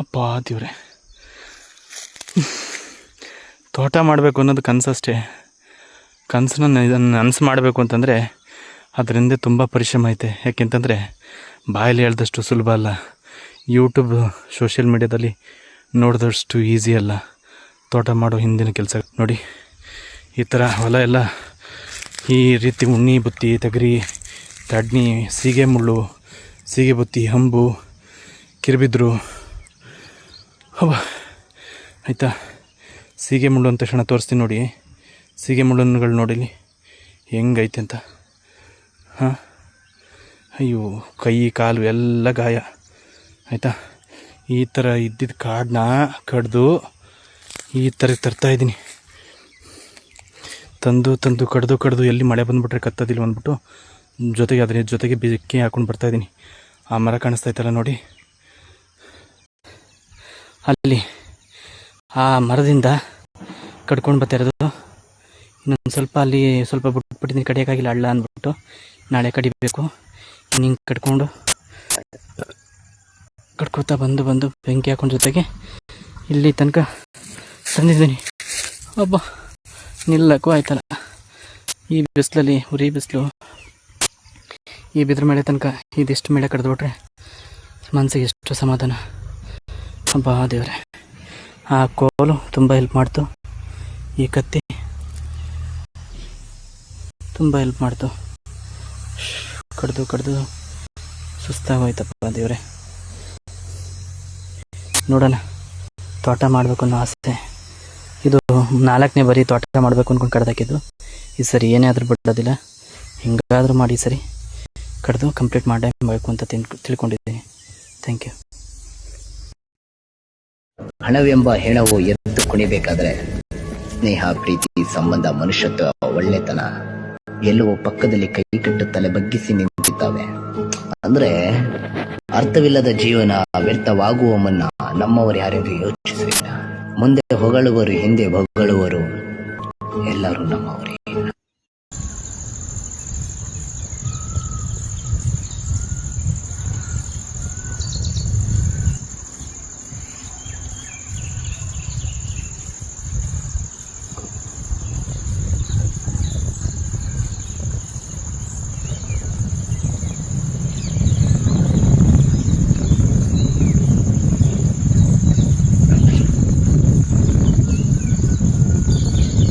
ಅಪ್ಪ ದೇವ್ರೆ, ತೋಟ ಮಾಡಬೇಕು ಅನ್ನೋದು ಕನಸಷ್ಟೇ. ಕನಸನ್ನ ಇದನ್ನು ನನಸು ಮಾಡಬೇಕು ಅಂತಂದರೆ ಅದರಿಂದ ತುಂಬ ಪರಿಶ್ರಮ ಐತೆ. ಯಾಕೆಂತಂದರೆ ಬಾಯಲ್ಲಿ ಹೇಳ್ದಷ್ಟು ಸುಲಭ ಅಲ್ಲ, ಯೂಟ್ಯೂಬ್ ಸೋಷಿಯಲ್ ಮೀಡ್ಯಾದಲ್ಲಿ ನೋಡಿದಷ್ಟು ಈಸಿ ಅಲ್ಲ ತೋಟ ಮಾಡೋ ಹಿಂದಿನ ಕೆಲಸ. ನೋಡಿ, ಈ ಥರ ಹೊಲ ಎಲ್ಲ ಈ ರೀತಿ ಉಣ್ಣಿ ಬುತ್ತಿ, ತಗರಿ, ತಡ್ನಿ, ಸೀಗೆ ಮುಳ್ಳು, ಸೀಗೆ ಬುತ್ತಿ, ಹಂಬು, ಕಿರಿಬಿದ್ರು ಆಯಿತಾ. ಸೀಗೆ ಮುಳ್ಳು ಅಂದ ತಕ್ಷಣ ತೋರಿಸ್ತೀನಿ ನೋಡಿ, ಸೀಗೆ ಮುಳ್ಳುಗಳು ನೋಡಿಲಿ ಹೆಂಗೈತೆ ಅಂತ. ಹಾಂ, ಅಯ್ಯೋ, ಕೈ ಕಾಲು ಎಲ್ಲ ಗಾಯ ಆಯಿತಾ. ಈ ಥರ ಇದ್ದಿದ್ದ ಕಾಡನ್ನ ಕಡ್ದು ಈ ಥರ ತರ್ತಾಯಿದ್ದೀನಿ. ತಂದು ಕಡ್ದು ಎಲ್ಲಿ ಮಳೆ ಬಂದುಬಿಟ್ರೆ ಕತ್ತೋದಿಲ್ಲ ಅಂದ್ಬಿಟ್ಟು ಜೊತೆಗೆ ಅದ್ರ ಜೊತೆಗೆ ಬೆಂಕಿ ಹಾಕ್ಕೊಂಡು ಬರ್ತಾಯಿದ್ದೀನಿ. ಆ ಮರ ಕಾಣಿಸ್ತಾಯ್ತಲ್ಲ ನೋಡಿ, ಅಲ್ಲಿ ಆ ಮರದಿಂದ ಕಡ್ಕೊಂಡು ಬರ್ತಾಯಿರೋದು. ಇನ್ನೊಂದು ಸ್ವಲ್ಪ ಅಲ್ಲಿ ಸ್ವಲ್ಪ ಬಿಟ್ಬಿಟ್ಟಿದ್ದೀನಿ, ಕಡಿಯೋಕ್ಕಾಗಿಲ್ಲ ಹಳ್ಳ ಅಂದ್ಬಿಟ್ಟು. ನಾಳೆ ಕಡಿಬೇಕು. ಹಿಂಗೆ ಕಡ್ಕೊತಾ ಬಂದು ಬೆಂಕಿ ಹಾಕೊಂಡು ಜೊತೆಗೆ ಇಲ್ಲಿ ತನಕ ತಂದಿದ್ದೀನಿ. ಒಬ್ಬ ನಿಲ್ಲಕ್ಕೂ ಆಯ್ತಲ್ಲ, ಈ ಬಿಸಿಲಲ್ಲಿ, ಉರಿ ಬಿಸಿಲು, ಈ ಬಿದ್ರ ಮೇಲೆ ತನಕ ಇದಿಷ್ಟು ಮೇಲೆ ಕಡ್ದುಬಿಟ್ರೆ ಮನಸ್ಸಿಗೆ ಎಷ್ಟು ಸಮಾಧಾನ. ಹಬ್ಬ ದೇವ್ರೆ, ಆ ಕೋಲು ತುಂಬ ಹೆಲ್ಪ್ ಮಾಡ್ತು, ಈ ಕತ್ತಿ ತುಂಬ ಹೆಲ್ಪ್ ಮಾಡ್ತು. ಕಡ್ದು ಸುಸ್ತಾಗೋಯ್ತಪ್ಪ ದೇವ್ರೆ. ನೋಡೋಣ, ತೋಟ ಮಾಡಬೇಕು ಅನ್ನೋ ಆಸೆ. ಇದು 4ನೇ ಬಾರಿ ತೋಟ ಮಾಡಬೇಕು ಅಂದ್ಕೊಂಡು ಕಡ್ದಾಕಿದ್ದು. ಈ ಸರಿ ಏನೇ ಆದರೂ ಬಿಡೋದಿಲ್ಲ, ಹಿಂಗಾದರೂ ಮಾಡಿ ಸರಿ ಕಡ್ದು ಕಂಪ್ಲೀಟ್ ಮಾಡಬೇಕು ಅಂತ ತಿಳ್ಕೊಂಡಿದ್ದೀನಿ. Thank you. ಹಣವೆಂಬ ಹೆಣವು ಎದ್ದು ಕುಣಿಬೇಕಾದ್ರೆ ಸ್ನೇಹ, ಪ್ರೀತಿ, ಸಂಬಂಧ, ಮನುಷ್ಯತ್ವ, ಒಳ್ಳೆತನ ಎಲ್ಲವೂ ಪಕ್ಕದಲ್ಲಿ ಕೈಕಟ್ಟು ತಲೆ ಬಗ್ಗಿಸಿ ನಿಂತಿದ್ದಾವೆ. ಅಂದ್ರೆ ಅರ್ಥವಿಲ್ಲದ ಜೀವನ ವ್ಯರ್ಥವಾಗುವ ಮುನ್ನ ನಮ್ಮವರು ಯಾರೆಂದು ಯೋಚಿಸಲಿಲ್ಲ. ಮುಂದೆ ಹೊಗಳುವರು, ಹಿಂದೆ ಹೊಗಳುವರು, ಎಲ್ಲರೂ ನಮ್ಮವರೇ.